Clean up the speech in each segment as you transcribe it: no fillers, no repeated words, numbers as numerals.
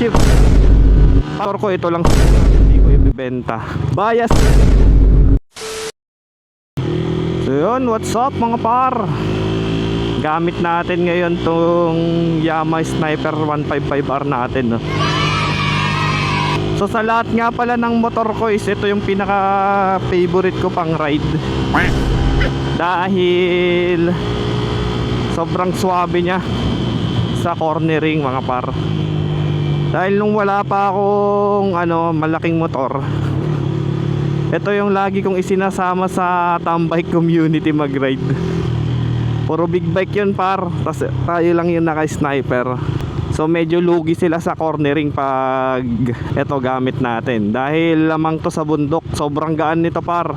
shift. Motor ko ito lang, hindi ko ibibenta. Bias. So yun, what's up mga par? Gamit natin ngayon tong Yamaha Sniper 155R natin, no? So sa lahat nga pala ng motor ko is ito yung pinaka favorite ko pang ride. Dahil sobrang swabe niya sa cornering mga par. Dahil nung wala pa akong malaking motor, ito yung lagi kong isinasama sa tambay community mag-ride. Puro big bike yun par, tas tayo lang yung naka-sniper. So medyo lugi sila sa cornering pag ito gamit natin. Dahil lamang to sa bundok, sobrang gaan nito par.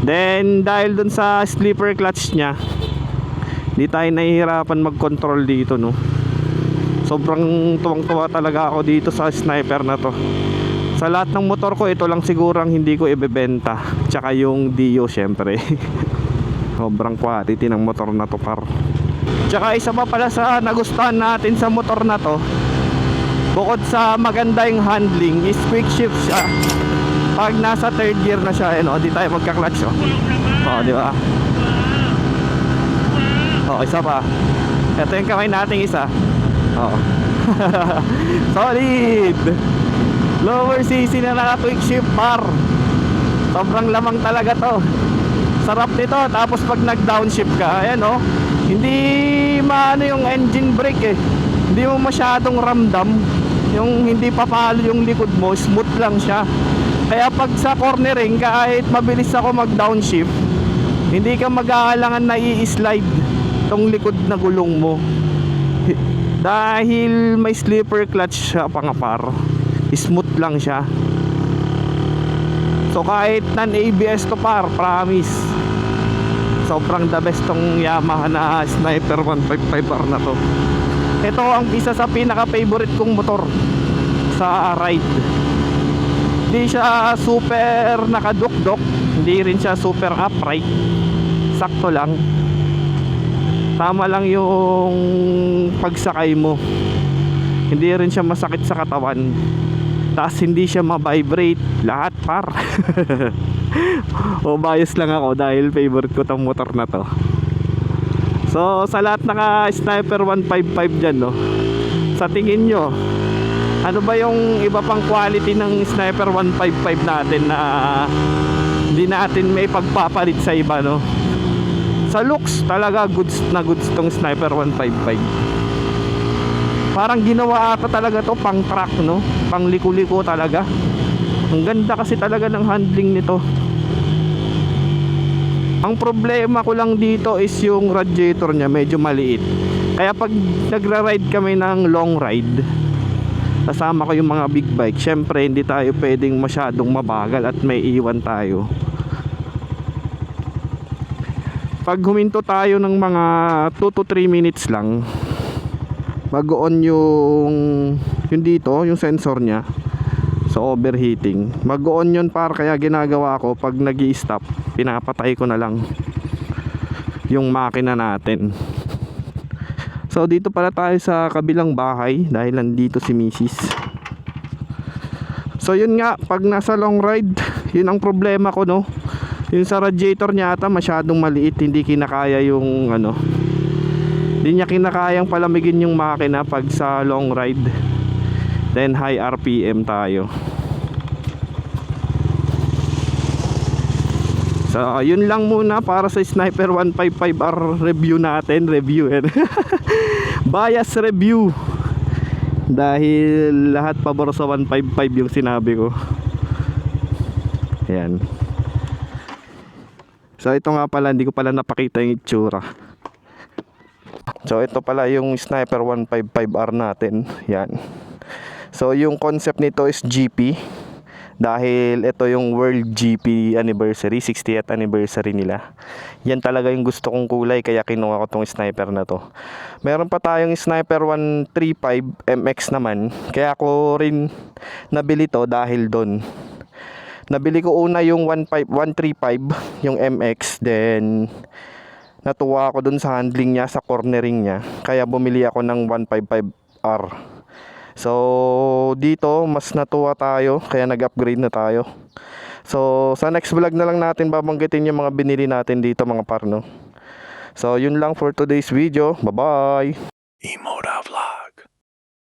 Then dahil dun sa slipper clutch nya, di tayo nahihirapan mag-control dito, no. Sobrang tuwang-tuwa talaga ako dito sa sniper na to. Sa lahat ng motor ko, ito lang sigurang hindi ko ibebenta. Tsaka yung Dio syempre. Sobrang quality ng motor na to par. Tsaka isa pa pala sa nagustuhan natin sa motor na to, bukod sa maganda yung handling, is quick shift siya. Pag nasa third gear na siya, di tayo magka-clutch, di ba? Isa pa. Ito yung kamay nating isa. Solid. Lower CC na naka quick shift par. Sobrang lamang talaga to. Sarap nito. Tapos pag nag downshift ka, ayan hindi maano yung engine brake hindi mo masyadong ramdam. Yung hindi papalo yung likod mo, smooth lang siya. Kaya pag sa cornering, kahit mabilis ako mag downshift, hindi ka mag-aalangan na i-slide tong likod na gulong mo. Dahil may slipper clutch siya pangapar, smooth lang siya. So kahit non-ABS to par, promise, sobrang the best tong Yamaha na Sniper 155R na to. Ito ang isa sa pinaka favorite kong motor sa ride. Hindi siya super nakadukdok, hindi rin siya super upright, sakto lang. Tama lang yung pagsakay mo, hindi rin siya masakit sa katawan. Taas hindi siya ma-vibrate, lahat par. Bias lang ako dahil favorite ko tong motor na to. So sa lahat naka Sniper 155 dyan, sa tingin nyo, ano ba yung iba pang quality ng Sniper 155 natin na hindi natin may pagpapalit sa iba, Sa looks talaga goods na goods tong Sniper 155. Parang ginawa ata talaga to pang track, pang liko-liko talaga. Ang ganda kasi talaga ng handling nito. Ang problema ko lang dito is yung radiator nya medyo maliit. Kaya pag nagra-ride kami ng long ride, kasama ko yung mga big bike, syempre hindi tayo pwedeng masyadong mabagal at may iwan tayo. Pag huminto tayo ng mga 2 to 3 minutes lang, mag-on yung dito, yung sensor nya sa overheating. Mag-on yun par, kaya ginagawa ko pag nag-i-stop, pinapatay ko na lang yung makina natin. So dito pala tayo sa kabilang bahay dahil nandito si Mrs. So yun nga, pag nasa long ride, yun ang problema ko, yung sa radiator nya ata masyadong maliit, hindi kinakaya yung hindi niya kinakayang palamigin yung makina pag sa long ride. Then high RPM tayo. So yun lang muna para sa Sniper 155R review natin. Bias review. Dahil lahat pabor sa 155 yung sinabi ko. Ayan. So ito nga pala, hindi ko pala napakita yung itsura. So ito pala yung Sniper 155R natin. Yan. So yung concept nito is GP. Dahil ito yung World GP Anniversary, 60th anniversary nila. Yan talaga yung gusto kong kulay, kaya kinuha ko tong sniper na to. Meron pa tayong Sniper 135 MX naman. Kaya ko rin nabili to dahil doon. Nabili ko una yung 135, yung MX, then natuwa ako dun sa handling niya, sa cornering niya. Kaya bumili ako ng 155R. So dito mas natuwa tayo kaya nag-upgrade na tayo. So sa next vlog na lang natin babanggitin yung mga binili natin dito mga par, no? So yun lang for today's video. Bye bye. Emotive Life.